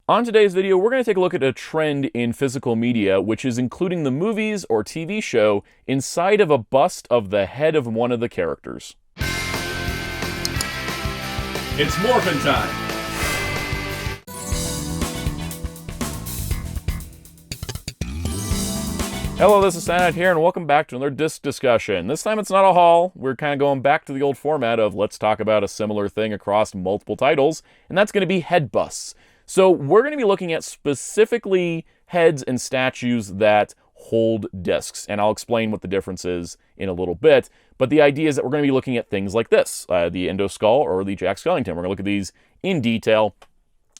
On today's video, we're going to take a look at a trend in physical media, which is including the movies or TV show inside of a bust of the head of one of the characters. It's morphin' time! Hello, this is Soundout here, and welcome back to another disc discussion. This time it's not a haul. We're kind of going back to the old format of let's talk about a similar thing across multiple titles, and that's going to be head busts. So we're going to be looking at specifically heads and statues that hold discs, and I'll explain what the difference is in a little bit. But the idea is that we're going to be looking at things like this, the Endoskull or the Jack Skellington. We're going to look at these in detail.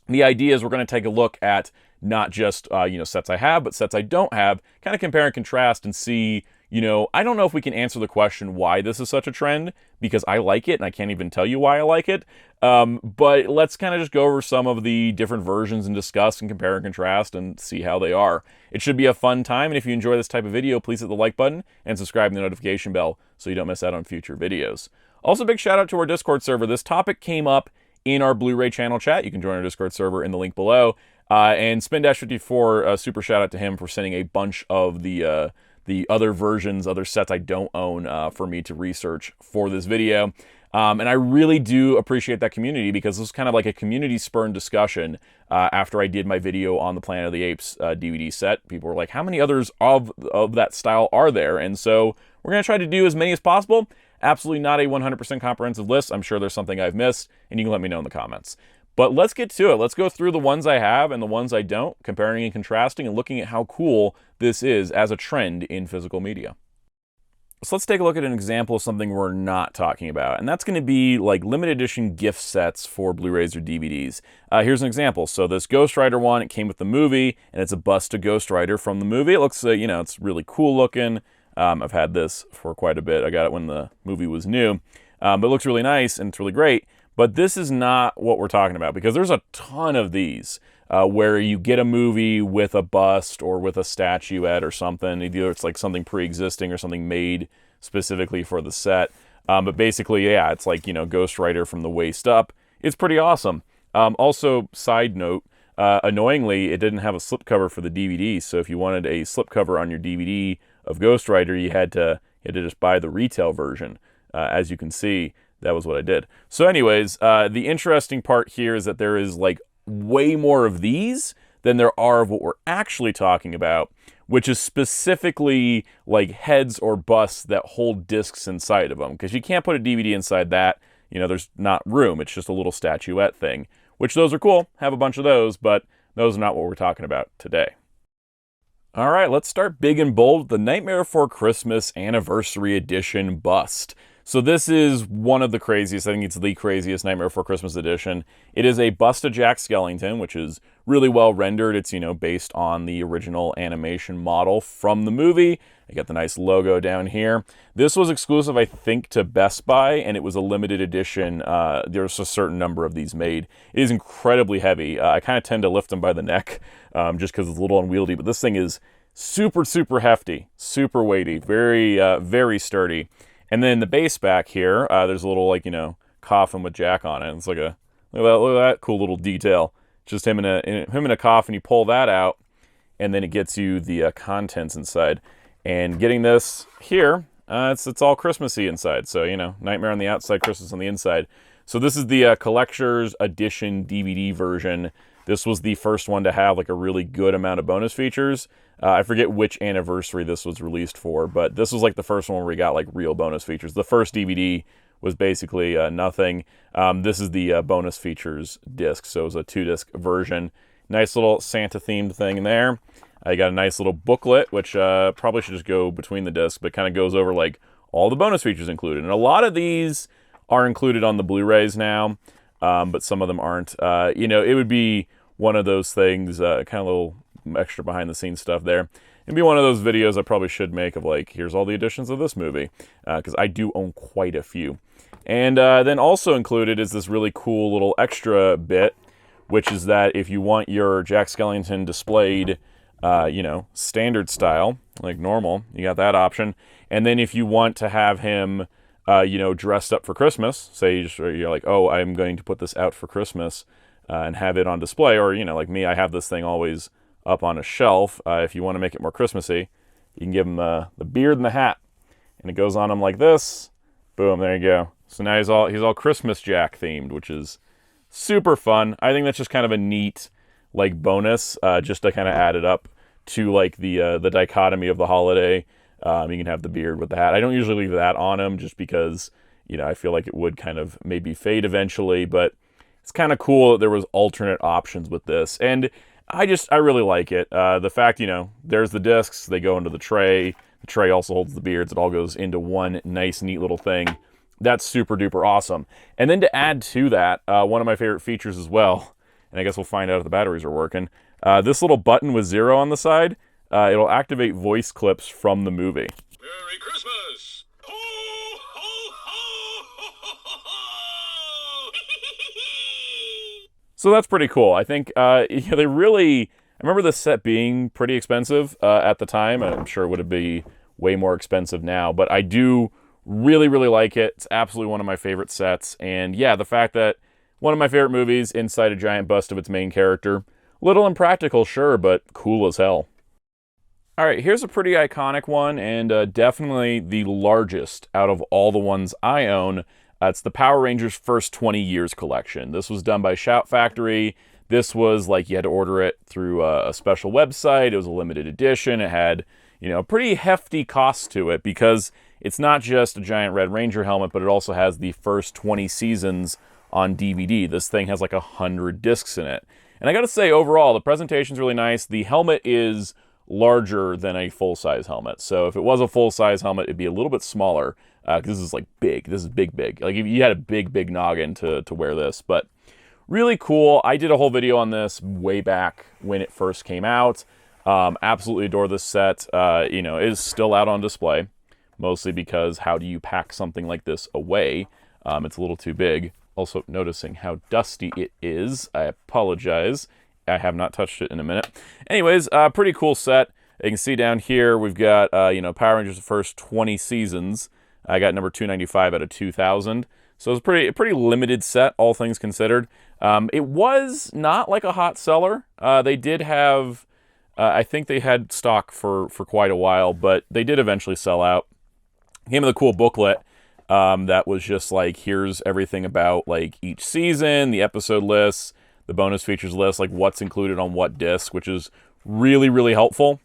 The idea is we're going to take a look at not just sets I have, but sets I don't have, kind of compare and contrast and see, I don't know if we can answer the question why this is such a trend, because I like it and I can't even tell you why I like it. But let's kind of just go over some of the different versions and discuss and compare and contrast and see how they are. It should be a fun time, and if you enjoy this type of video, please hit the like button and subscribe to the notification bell so you don't miss out on future videos. Also, big shout out to our Discord server. This topic came up in our Blu-ray channel chat. You can join our Discord server in the link below. And Spin-54, super shout out to him for sending a bunch of the other versions, other sets I don't own for me to research for this video. And I really do appreciate that community, because this was kind of like a community-spurned discussion after I did my video on the Planet of the Apes DVD set. People were like, how many others of that style are there? And so we're going to try to do as many as possible. Absolutely not a 100% comprehensive list. I'm sure there's something I've missed, and you can let me know in the comments. But let's get to it. Let's go through the ones I have and the ones I don't, comparing and contrasting and looking at how cool this is as a trend in physical media. So let's take a look at an example of something we're not talking about, and that's going to be like limited edition gift sets for Blu-rays or DVDs. Here's an example. So this Ghost Rider one, it came with the movie, and it's a bust of Ghost Rider from the movie. It looks, it's really cool looking. I've had this for quite a bit. I got it when the movie was new, but it looks really nice and it's really great. But this is not what we're talking about, because there's a ton of these where you get a movie with a bust or with a statuette or something. Either it's like something pre-existing or something made specifically for the set. But basically, yeah, it's like, Ghost Rider from the waist up. It's pretty awesome. Also, side note, annoyingly, it didn't have a slipcover for the DVD. So if you wanted a slipcover on your DVD of Ghost Rider, you had to just buy the retail version. As you can see, that was what I did. So anyways, the interesting part here is that there is like way more of these than there are of what we're actually talking about, which is specifically like heads or busts that hold discs inside of them. Because you can't put a DVD inside that. There's not room. It's just a little statuette thing, which those are cool. Have a bunch of those, but those are not what we're talking about today. All right, let's start big and bold with the Nightmare Before Christmas Anniversary Edition bust. So this is one of the craziest. I think it's the craziest Nightmare Before Christmas edition. It is a bust of Jack Skellington, which is really well rendered. It's, based on the original animation model from the movie. I got the nice logo down here. This was exclusive, I think, to Best Buy, and it was a limited edition. There's a certain number of these made. It is incredibly heavy. I kind of tend to lift them by the neck just because it's a little unwieldy, but this thing is super, super hefty, super weighty, very, very sturdy. And then the base back here, there's a little, coffin with Jack on it. It's like look at that cool little detail. Just him in a coffin. You pull that out, and then it gets you the contents inside. And getting this here, it's all Christmassy inside. So, Nightmare on the outside, Christmas on the inside. So this is the Collector's Edition DVD version. This was the first one to have like a really good amount of bonus features. I forget which anniversary this was released for, but this was like the first one where we got like real bonus features. The first DVD was basically nothing. This is the bonus features disc, so it was a 2-disc version. Nice little Santa-themed thing in there. I got a nice little booklet, which probably should just go between the discs, but kind of goes over like all the bonus features included. And a lot of these are included on the Blu-rays now, but some of them aren't. It would be one of those things, kind of a little extra behind the scenes stuff there. It'd be one of those videos I probably should make of like, here's all the editions of this movie, because I do own quite a few. And then also included is this really cool little extra bit, which is that if you want your Jack Skellington displayed, standard style, like normal, you got that option. And then if you want to have him, dressed up for Christmas, say you're like, oh, I'm going to put this out for Christmas, and have it on display. Or, you know, like me, I have this thing always up on a shelf. If you want to make it more Christmassy, you can give him the beard and the hat. And it goes on him like this. Boom, there you go. So now he's all Christmas Jack themed, which is super fun. I think that's just kind of a neat like bonus, just to kind of add it up to like the dichotomy of the holiday. You can have the beard with the hat. I don't usually leave that on him just because, you know, I feel like it would kind of maybe fade eventually, but it's kind of cool that there was alternate options with this. And I really like it. The fact, you know, there's the discs, they go into the tray. The tray also holds the beards. It all goes into one nice, neat little thing. That's super duper awesome. And then to add to that, one of my favorite features as well, and I guess we'll find out if the batteries are working, this little button with 0 on the side, it'll activate voice clips from the movie. Merry Christmas! Ho, ho, ho, ho, ho, ho. So that's pretty cool. I think they really... I remember this set being pretty expensive at the time. I'm sure it would be way more expensive now, but I do really, really like it. It's absolutely one of my favorite sets. And yeah, the fact that one of my favorite movies inside a giant bust of its main character. Little impractical, sure, but cool as hell. All right, here's a pretty iconic one, and definitely the largest out of all the ones I own. It's the Power Rangers First 20 Years collection. This was done by Shout Factory. This was like you had to order it through a special website. It was a limited edition. It had, you know, a pretty hefty cost to it because it's not just a giant Red Ranger helmet, but it also has the first 20 seasons on DVD. This thing has like 100 discs in it. And I gotta say, overall, the presentation's really nice. The helmet is larger than a full-size helmet. So if it was a full-size helmet, it'd be a little bit smaller, because this is like big. This is big. Like if you had a big noggin to wear this. But really cool. I did a whole video on this way back when it first came out. Absolutely adore this set. You know, it is still out on display, mostly because how do you pack something like this away? It's a little too big. Also noticing how dusty it is. I apologize. I have not touched it in a minute. Anyways, pretty cool set. You can see down here we've got you know, Power Rangers the first 20 seasons. I got number 295 out of 2,000. So it's a pretty limited set, all things considered. It was not like a hot seller. They did have, I think they had stock for quite a while, but they did eventually sell out. Came with a cool booklet. That was just like, here's everything about like each season, the episode lists, the bonus features list, like what's included on what disc, which is really, really helpful.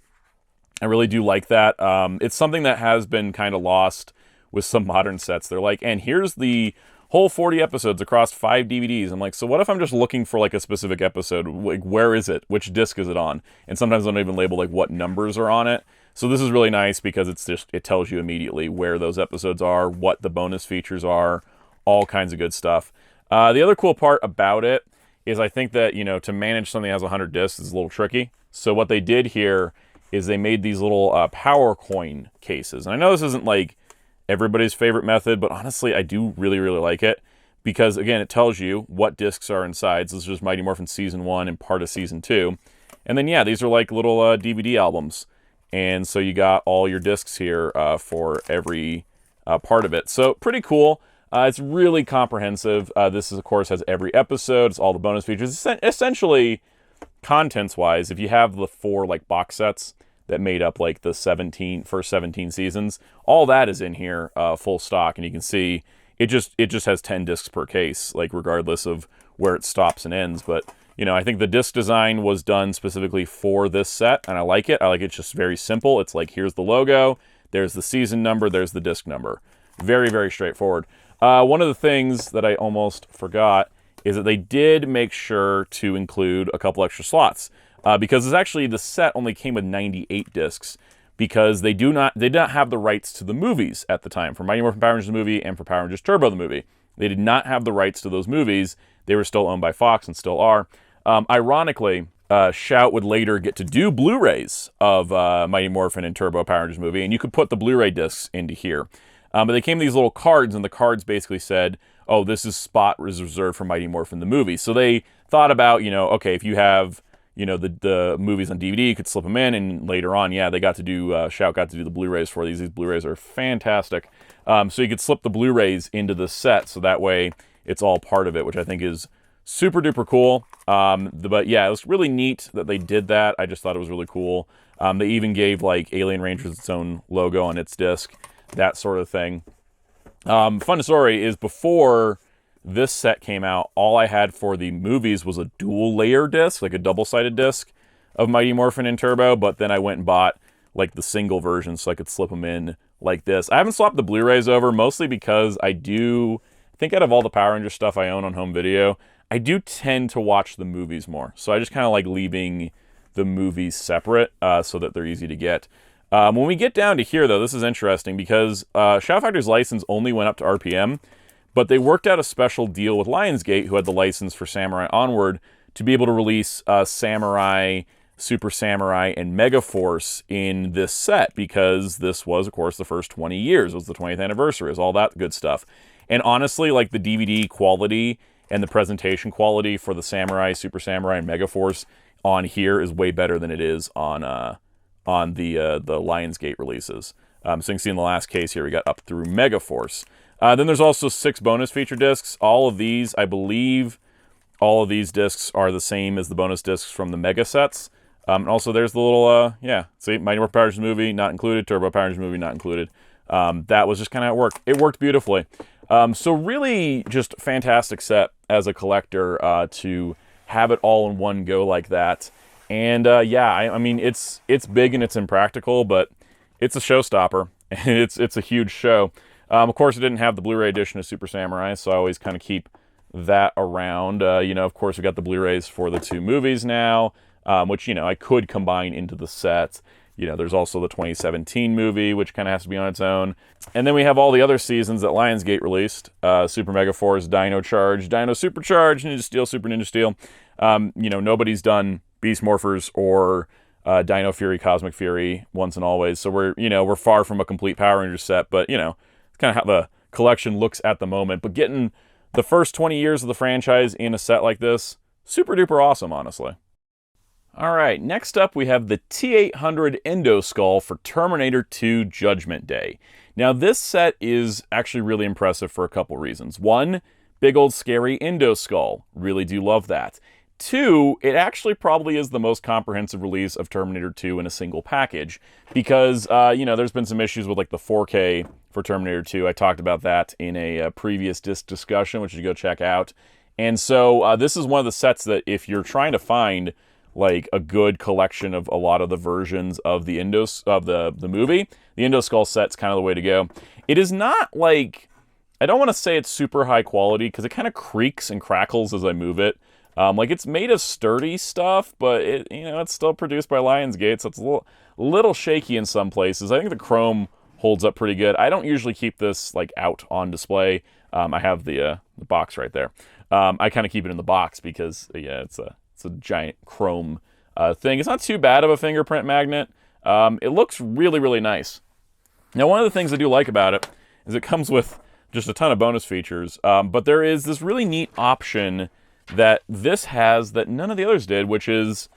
I really do like that. It's something that has been kind of lost with some modern sets. They're like, and here's the whole 40 episodes across 5 DVDs. I'm like, so what if I'm just looking for like a specific episode? Like, where is it? Which disc is it on? And sometimes they don't even label like what numbers are on it. So this is really nice because it tells you immediately where those episodes are, what the bonus features are, all kinds of good stuff. The other cool part about it is I think that, you know, to manage something that has 100 discs is a little tricky. So what they did here is they made these little power coin cases. And I know this isn't like everybody's favorite method, but honestly, I do really, really like it because, again, it tells you what discs are inside. So this is just Mighty Morphin Season 1 and part of Season 2. And then, yeah, these are like little DVD albums. And so you got all your discs here for every part of it. So pretty cool. It's really comprehensive. This, is, of course, has every episode. It's all the bonus features. Essentially, contents-wise, if you have the 4 like box sets that made up like the first 17 seasons, all that is in here, full stock. And you can see it just has 10 discs per case, like regardless of where it stops and ends. But you know, I think the disc design was done specifically for this set, and I like it. I like it's just very simple. It's like, here's the logo, there's the season number, there's the disc number. Very, very straightforward. One of the things that I almost forgot is that they did make sure to include a couple extra slots, because it's actually, the set only came with 98 discs, because they did not have the rights to the movies at the time, for Mighty Morphin Power Rangers the movie and for Power Rangers Turbo the movie. They did not have the rights to those movies. They were still owned by Fox and still are. Ironically, Shout would later get to do Blu-rays of Mighty Morphin and Turbo Power Rangers movie, and you could put the Blu-ray discs into here. But they came with these little cards, and the cards basically said, oh, this is spot reserved for Mighty Morphin the movie. So they thought about, you know, okay, if you have, you know, the movies on DVD, you could slip them in, and later on, yeah, they got to do, Shout got to do the Blu-rays for these. These Blu-rays are fantastic. So you could slip the Blu-rays into the set, so that way it's all part of it, which I think is super duper cool. But yeah, it was really neat that they did that. I just thought it was really cool. They even gave like Alien Rangers its own logo on its disc, that sort of thing. Fun story is before this set came out, all I had for the movies was a dual layer disc, like a double-sided disc of Mighty Morphin and Turbo, but then I went and bought like the single version so I could slip them in like this. I haven't swapped the Blu-rays over, mostly because I think out of all the Power Ranger stuff I own on home video, I do tend to watch the movies more. So I just kind of like leaving the movies separate so that they're easy to get. When we get down to here, though, this is interesting because Shout Factory's license only went up to RPM, but they worked out a special deal with Lionsgate, who had the license for Samurai Onward, to be able to release Samurai, Super Samurai, and Megaforce in this set, because this was, of course, the first 20 years. It was the 20th anniversary. It was all that good stuff. And honestly, like the DVD quality and the presentation quality for the Samurai, Super Samurai, and Megaforce on here is way better than it is on the Lionsgate releases. So you can see in the last case here, we got up through Megaforce. Then there's also 6 bonus feature discs. All of these, I believe, all of these discs are the same as the bonus discs from the Mega sets. And also there's the little, see, Mighty Morphin Power Rangers movie, not included. Turbo Power Rangers movie, not included. That was just kind of how it worked. It worked beautifully. So really just fantastic set as a collector to have it all in one go like that. And I mean, it's big and it's impractical, but it's a showstopper. It's a huge show. Of course, it didn't have the Blu-ray edition of Super Samurai, so I always kind of keep that around. Of course, we got the Blu-rays for the 2 movies now, which, I could combine into the set. There's also the 2017 movie, which kind of has to be on its own. And then we have all the other seasons that Lionsgate released. Super Mega Force, Dino Charge, Dino Supercharge, Ninja Steel, Super Ninja Steel. Nobody's done Beast Morphers or Dino Fury, Cosmic Fury, Once and Always. So we're far from a complete Power Rangers set, but, it's kind of how the collection looks at the moment. But getting the first 20 years of the franchise in a set like this, super duper awesome, honestly. All right, next up we have the T-800 Endo Skull for Terminator 2 Judgment Day. Now this set is actually really impressive for a couple reasons. 1, big old scary Endo Skull. Really do love that. 2, it actually probably is the most comprehensive release of Terminator 2 in a single package because, there's been some issues with like the 4K for Terminator 2. I talked about that in a previous disc discussion, which you should go check out. And so this is one of the sets that if you're trying to find like a good collection of a lot of the versions of the the movie, the Endo Skull set's kind of the way to go. It is not like, I don't want to say it's super high quality because it kind of creaks and crackles as I move it. Like it's made of sturdy stuff, but it's still produced by Lionsgate, so it's a little shaky in some places. I think the chrome holds up pretty good. I don't usually keep this like out on display. I have the box right there. I kind of keep it in the box because it's a giant chrome thing. It's not too bad of a fingerprint magnet. It looks really, really nice. Now, one of the things I do like about it is it comes with just a ton of bonus features, but there is this really neat option that this has that none of the others did, which is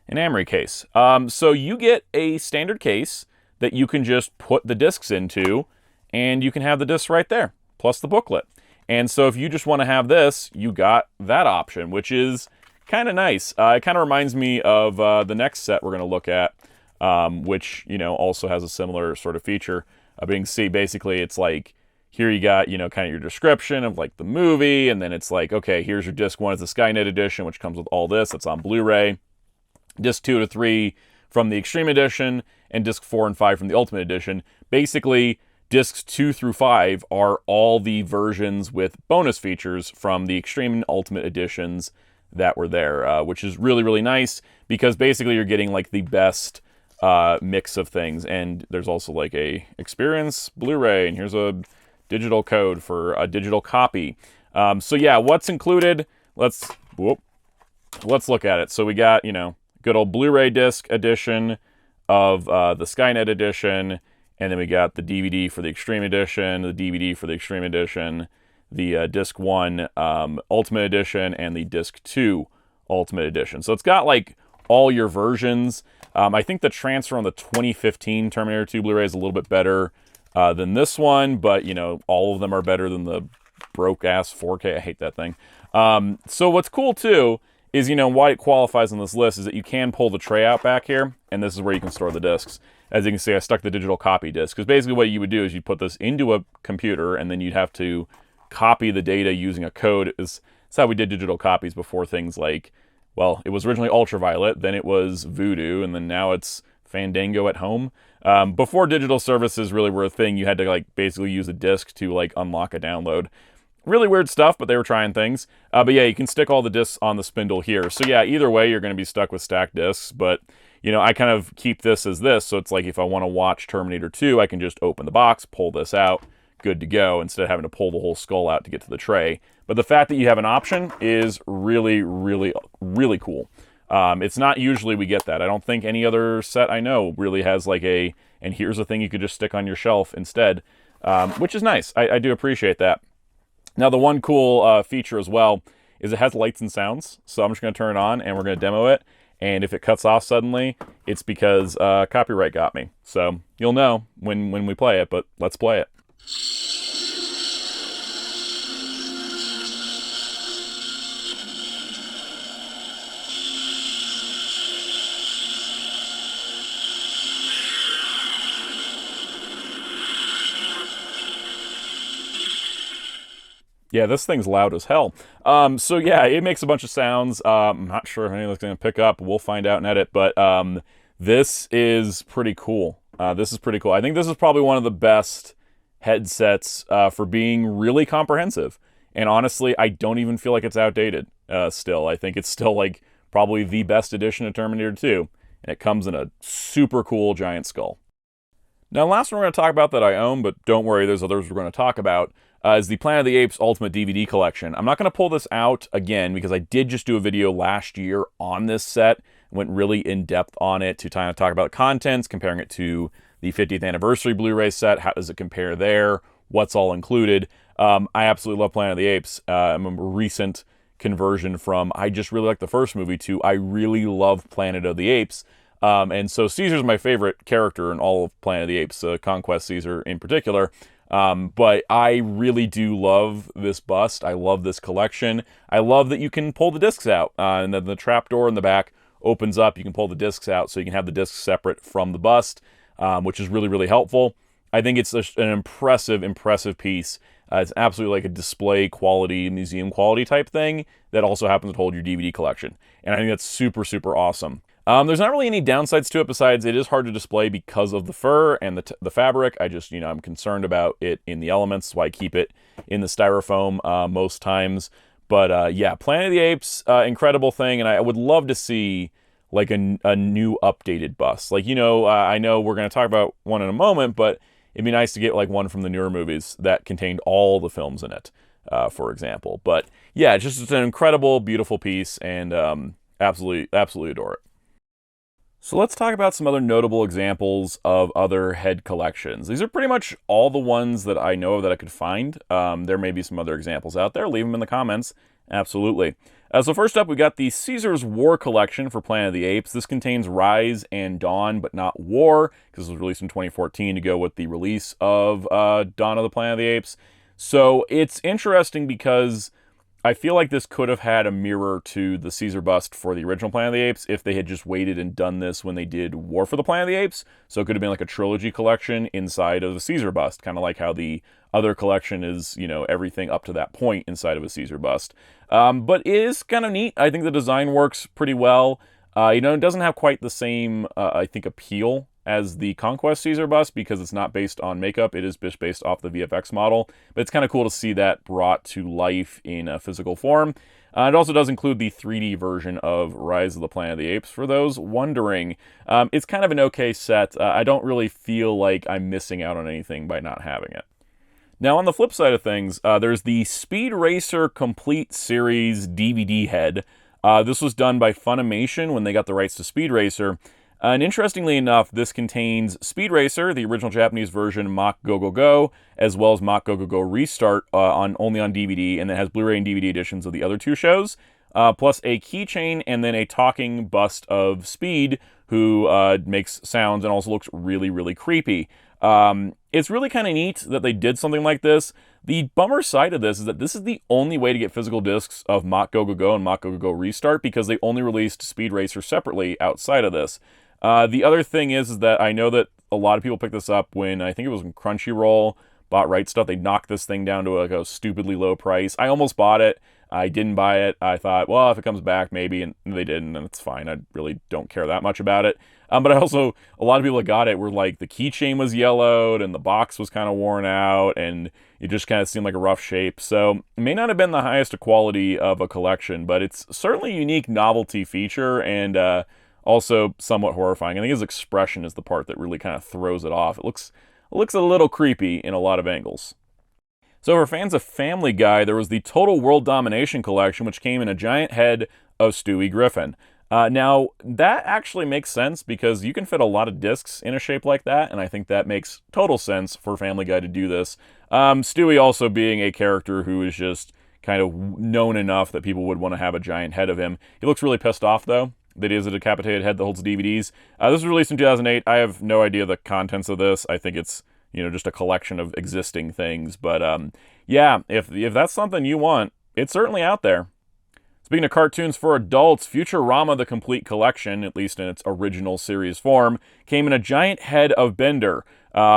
an Amory case. So you get a standard case that you can just put the discs into, and you can have the discs right there, plus the booklet. And so if you just want to have this, you got that option, which is kind of nice. It kind of reminds me of the next set we're going to look at, which, also has a similar sort of feature. But you can see, basically, it's like, here you got, kind of your description of like the movie, and then it's like, okay, here's your disc 1 is the Skynet edition, which comes with all this. It's on Blu-ray. Disc 2 to 3 from the Extreme Edition, and disc 4 and 5 from the Ultimate Edition. Basically, discs 2 through 5 are all the versions with bonus features from the Extreme and Ultimate Editions that were there, which is really, really nice because basically you're getting like the best mix of things. And there's also like a Experience Blu-ray, and here's a digital code for a digital copy. So yeah, what's included? Let's look at it. So we got, good old Blu-ray disc edition of the Skynet edition, and then we got the DVD for the Extreme Edition, the DVD for the Extreme Edition, the disc 1 Ultimate Edition, and the disc 2 Ultimate Edition. So it's got like all your versions. I think the transfer on the 2015 Terminator 2 Blu-ray is a little bit better than this one, but all of them are better than the broke-ass 4K. I hate that thing. So what's cool too is, why it qualifies on this list is that you can pull the tray out back here, and this is where you can store the discs. As you can see, I stuck the digital copy disc, because basically what you would do is you'd put this into a computer, and then you'd have to copy the data using a code. It's how we did digital copies before things like, well, it was originally Ultraviolet, then it was Voodoo, and then now it's Fandango at home. Before digital services really were a thing, you had to basically use a disc to unlock a download. Really weird stuff, but they were trying things. But yeah, you can stick all the discs on the spindle here. So yeah, either way, you're going to be stuck with stacked discs. But, I kind of keep this as this. So it's like if I want to watch Terminator 2, I can just open the box, pull this out, good to go, instead of having to pull the whole skull out to get to the tray. But the fact that you have an option is really, really, really cool. It's not usually we get that. I don't think any other set I know really has and here's a thing you could just stick on your shelf instead, which is nice. I do appreciate that. Now, the one cool feature as well is it has lights and sounds. So I'm just going to turn it on and we're going to demo it. And if it cuts off suddenly, it's because copyright got me. So you'll know when we play it, but let's play it. Yeah, this thing's loud as hell. So yeah, it makes a bunch of sounds. I'm not sure if any of that's going to pick up. We'll find out in edit. But this is pretty cool. This is pretty cool. I think this is probably one of the best headsets for being really comprehensive. And honestly, I don't even feel like it's outdated still. I think it's still probably the best edition of Terminator 2. And it comes in a super cool giant skull. Now, last one we're going to talk about that I own, but don't worry, there's others we're going to talk about, is the Planet of the Apes Ultimate DVD Collection. I'm not going to pull this out again because I did just do a video last year on this set. Went really in-depth on it to kind of talk about contents, comparing it to the 50th anniversary Blu-ray set. How does it compare there? What's all included? I absolutely love Planet of the Apes. I'm a recent conversion from I just really like the first movie to I really love Planet of the Apes. And so Caesar's my favorite character in all of Planet of the Apes, Conquest Caesar in particular. But I really do love this bust. I love this collection. I love that you can pull the discs out, and then the trapdoor in the back opens up. You can pull the discs out so you can have the discs separate from the bust, which is really, really helpful. I think it's an impressive piece. It's absolutely like a display quality, museum quality type thing that also happens to hold your DVD collection. And I think that's super, super awesome. There's not really any downsides to it besides it is hard to display because of the fur and the fabric. I just, I'm concerned about it in the elements, so I keep it in the styrofoam most times. But yeah, Planet of the Apes, incredible thing, and I would love to see a new updated bust. I know we're going to talk about one in a moment, but it'd be nice to get one from the newer movies that contained all the films in it, for example. But yeah, it's an incredible, beautiful piece, and absolutely adore it. So let's talk about some other notable examples of other head collections. These are pretty much all the ones that I know of that I could find. There may be some other examples out there. Leave them in the comments. Absolutely. So first up, we got the Caesar's War Collection for Planet of the Apes. This contains Rise and Dawn, but not War, because it was released in 2014 to go with the release of Dawn of the Planet of the Apes. So it's interesting because I feel like this could have had a mirror to the Caesar bust for the original Planet of the Apes if they had just waited and done this when they did War for the Planet of the Apes. So it could have been a trilogy collection inside of the Caesar bust, kind of like how the other collection is, everything up to that point inside of a Caesar bust. But it is kind of neat. I think the design works pretty well. It doesn't have quite the same, I think, appeal as the Conquest Caesar bust because it's not based on makeup. It is just based off the VFX model. But it's kind of cool to see that brought to life in a physical form. It also does include the 3D version of Rise of the Planet of the Apes, for those wondering. It's kind of an okay set. I don't really feel like I'm missing out on anything by not having it. Now, on the flip side of things, there's the Speed Racer Complete Series DVD head. This was done by Funimation when they got the rights to Speed Racer. And interestingly enough, this contains Speed Racer, the original Japanese version Mach Go Go Go, as well as Mach Go Go Go Restart only on DVD, and it has Blu-ray and DVD editions of the other two shows, plus a keychain and then a talking bust of Speed, who makes sounds and also looks really, really creepy. It's really kind of neat that they did something like this. The bummer side of this is that this is the only way to get physical discs of Mach Go Go Go and Mach Go Go Go Restart, because they only released Speed Racer separately outside of this. The other thing is that I know that a lot of people picked this up when, I think it was when Crunchyroll bought Right Stuff. They knocked this thing down to like a stupidly low price. I almost bought it. I didn't buy it. I thought, well, if it comes back, maybe, and they didn't, and it's fine. I really don't care that much about it. But I also, a lot of people that got it were like, the keychain was yellowed, and the box was kind of worn out, and it just kind of seemed like a rough shape. So it may not have been the highest quality of a collection, but it's certainly a unique novelty feature, and also somewhat horrifying. I think his expression is the part that really kind of throws it off. It looks a little creepy in a lot of angles. So for fans of Family Guy, there was the Total World Domination Collection, which came in a giant head of Stewie Griffin. Now, that actually makes sense because you can fit a lot of discs in a shape like that, and I think that makes total sense for Family Guy to do this. Stewie also being a character who is just kind of known enough that people would want to have a giant head of him. He looks really pissed off, though, that he has a decapitated head that holds DVDs. This was released in 2008. I have no idea the contents of this. I think it's, just a collection of existing things. But yeah, if that's something you want, it's certainly out there. Speaking of cartoons for adults, Futurama the Complete Collection, at least in its original series form, came in a giant head of Bender,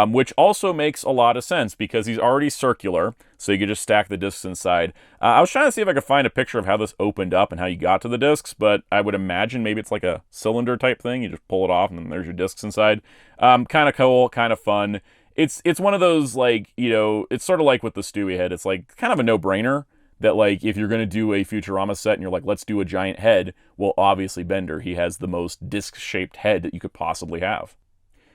which also makes a lot of sense because he's already circular, so you could just stack the discs inside. I was trying to see if I could find a picture of how this opened up and how you got to the discs, but I would imagine maybe it's like a cylinder type thing. You just pull it off and then there's your discs inside. Kind of cool, kind of fun. It's one of those, like, it's sort of like with the Stewie head. It's like kind of a no-brainer that, like, if you're going to do a Futurama set and you're like, let's do a giant head, well, obviously Bender, he has the most disc-shaped head that you could possibly have.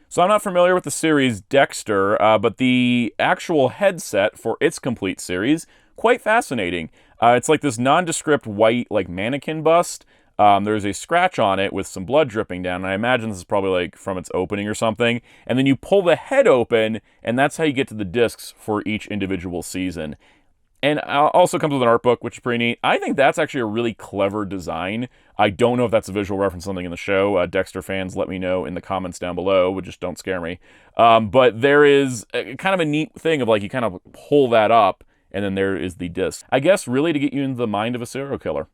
So I'm not familiar with the series Dexter, but the actual headset for its complete series, quite fascinating. It's like this nondescript white, like, mannequin bust. There's a scratch on it with some blood dripping down, and I imagine this is probably like from its opening or something. And then you pull the head open, and that's how you get to the discs for each individual season. And also comes with an art book, which is pretty neat. I think that's actually a really clever design. I don't know if that's a visual reference to something in the show. Dexter fans, let me know in the comments down below, which just don't scare me. But there is kind of a neat thing of, like, you kind of pull that up, and then there is the disc. I guess really to get you into the mind of a serial killer.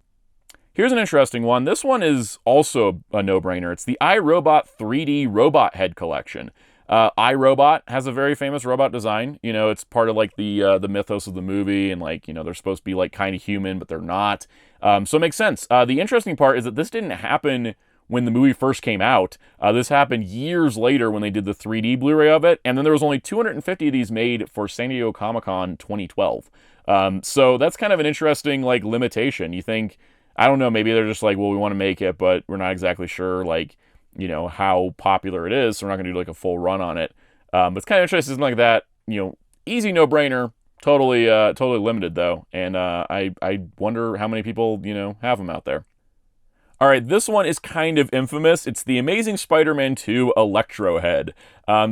Here's an interesting one. This one is also a no-brainer. It's the iRobot 3D Robot Head Collection. iRobot has a very famous robot design. It's part of, like, the mythos of the movie, and, like, they're supposed to be, like, kind of human, but they're not. So it makes sense. The interesting part is that this didn't happen when the movie first came out. This happened years later when they did the 3D Blu-ray of it, and then there was only 250 of these made for San Diego Comic-Con 2012. So that's kind of an interesting, like, limitation. You think, I don't know, maybe they're just like, well, we want to make it, but we're not exactly sure, like, how popular it is, so we're not going to do, like, a full run on it. But it's kind of interesting, something like that, easy no-brainer, totally limited, though. And I wonder how many people, have them out there. All right, this one is kind of infamous. It's the Amazing Spider-Man 2 Electro Head.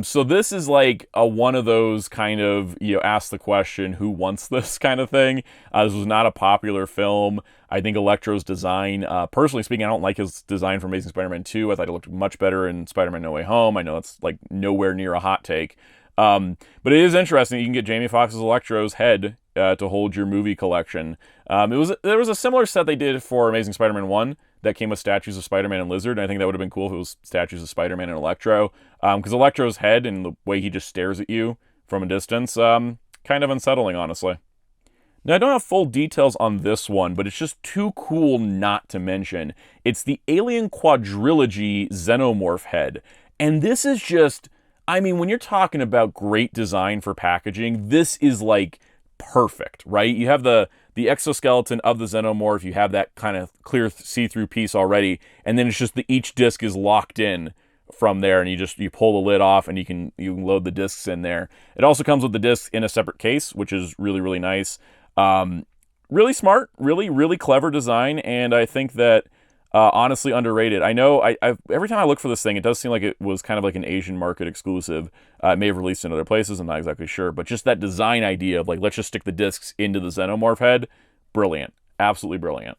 So this is like one of those kind of, ask the question, who wants this kind of thing. This was not a popular film. I think Electro's design, personally speaking, I don't like his design for Amazing Spider-Man 2. I thought it looked much better in Spider-Man No Way Home. I know it's, like, nowhere near a hot take. But it is interesting. You can get Jamie Foxx's Electro's head to hold your movie collection. There was a similar set they did for Amazing Spider-Man 1 that came with statues of Spider-Man and Lizard, and I think that would have been cool if it was statues of Spider-Man and Electro, because Electro's head and the way he just stares at you from a distance, kind of unsettling, honestly. Now, I don't have full details on this one, but it's just too cool not to mention. It's the Alien Quadrilogy Xenomorph head, and this is just, I mean, when you're talking about great design for packaging, this is, like, perfect, right? You have the exoskeleton of the Xenomorph, you have that kind of clear see-through piece already, and then it's just each disc is locked in from there, and you pull the lid off, and you can load the discs in there. It also comes with the discs in a separate case, which is really, really nice. Really smart, really clever design, and I think that honestly underrated. I know every time I look for this thing, it does seem like it was kind of like an Asian market exclusive. It may have released in other places, I'm not exactly sure, but just that design idea of, like, let's just stick the discs into the Xenomorph head, brilliant, absolutely brilliant.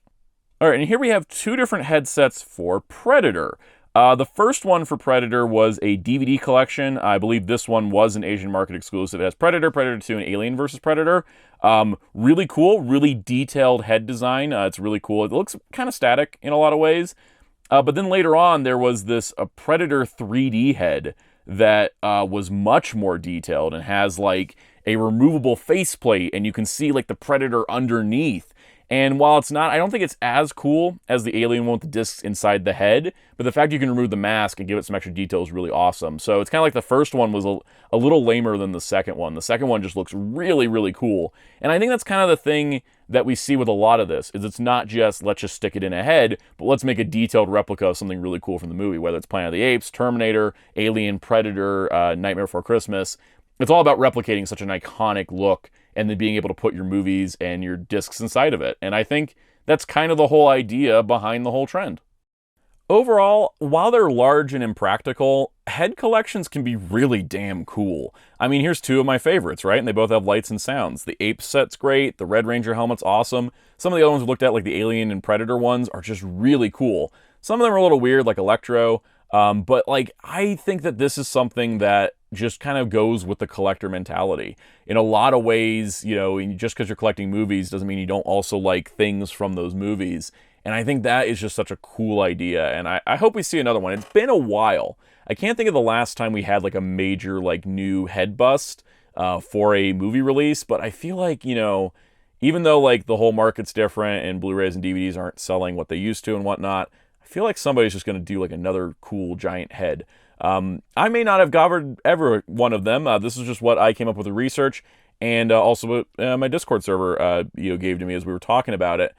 All right, and here we have two different headsets for Predator. The first one for Predator was a DVD collection. I believe this one was an Asian market exclusive. It has Predator, Predator 2, and Alien vs. Predator. Really cool, really detailed head design. It's really cool. It looks kind of static in a lot of ways. But then later on, there was this Predator 3D head that was much more detailed and has like a removable faceplate, and you can see like the Predator underneath. And while it's not, I don't think it's as cool as the Alien one with the discs inside the head, but the fact you can remove the mask and give it some extra detail is really awesome. So it's kind of like the first one was a little lamer than the second one. The second one just looks really, really cool. And I think that's kind of the thing that we see with a lot of this, is it's not just, let's just stick it in a head, but let's make a detailed replica of something really cool from the movie, whether it's Planet of the Apes, Terminator, Alien, Predator, Nightmare Before Christmas. It's all about replicating such an iconic look and then being able to put your movies and your discs inside of it. And I think that's kind of the whole idea behind the whole trend. Overall, while they're large and impractical, head collections can be really damn cool. I mean, here's two of my favorites, right? And they both have lights and sounds. The Apes set's great, the Red Ranger helmet's awesome. Some of the other ones we looked at, like the Alien and Predator ones, are just really cool. Some of them are a little weird, like Electro, but like I think that this is something that just kind of goes with the collector mentality. In a lot of ways, you know, just because you're collecting movies doesn't mean you don't also like things from those movies. And I think that is just such a cool idea. And I hope we see another one. It's been a while. I can't think of the last time we had like a major like new head bust for a movie release. But I feel like, you know, even though like the whole market's different and Blu-rays and DVDs aren't selling what they used to and whatnot, I feel like somebody's just going to do like another cool giant head. I may not have covered every one of them. This is just what I came up with the research, and also what my Discord server gave to me as we were talking about it.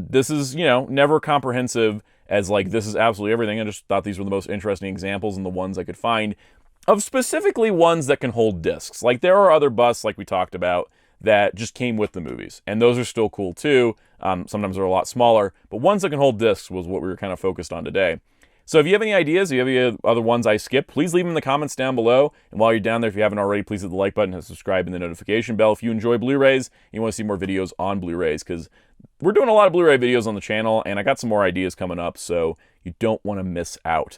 This is, never comprehensive as like this is absolutely everything. I just thought these were the most interesting examples and the ones I could find of specifically ones that can hold discs. Like there are other busts like we talked about that just came with the movies, and those are still cool too. Sometimes they're a lot smaller, but ones that can hold discs was what we were kind of focused on today. So if you have any ideas, if you have any other ones I skipped, please leave them in the comments down below. And while you're down there, if you haven't already, please hit the like button and subscribe and the notification bell if you enjoy Blu-rays and you want to see more videos on Blu-rays, because we're doing a lot of Blu-ray videos on the channel, and I got some more ideas coming up, so you don't want to miss out.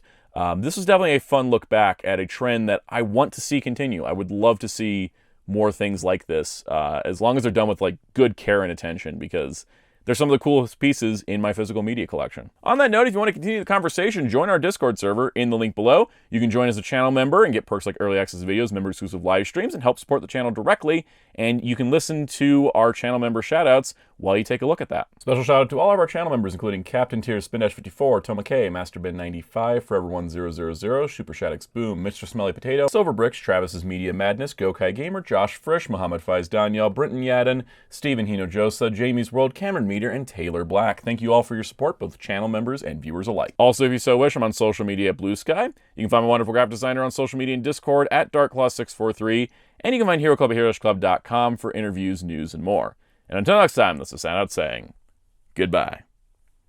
This was definitely a fun look back at a trend that I want to see continue. I would love to see more things like this, as long as they're done with like good care and attention, because they're some of the coolest pieces in my physical media collection. On that note, if you want to continue the conversation, join our Discord server in the link below. You can join as a channel member and get perks like early access videos, member-exclusive live streams, and help support the channel directly. And you can listen to our channel member shoutouts while you take a look at that. Special shout out to all of our channel members, including Captain Tier, Spin-54, Toma K, MasterBin95, Forever1000, Super Shaddix Boom, Mr. Smelly Potato, Silverbricks, Travis's Media Madness, Gokai Gamer, Josh Frisch, Muhammad Faiz Daniel, Brinton Yadden, Stephen Hinojosa, Jamie's World, Cameron Meter, and Taylor Black. Thank you all for your support, both channel members and viewers alike. Also, if you so wish, I'm on social media at Blue Sky. You can find my wonderful graphic designer on social media and Discord at DarkClaw643, and you can find HeroClub at HeroesClub.com for interviews, news, and more. And until next time, this is Soundout saying goodbye.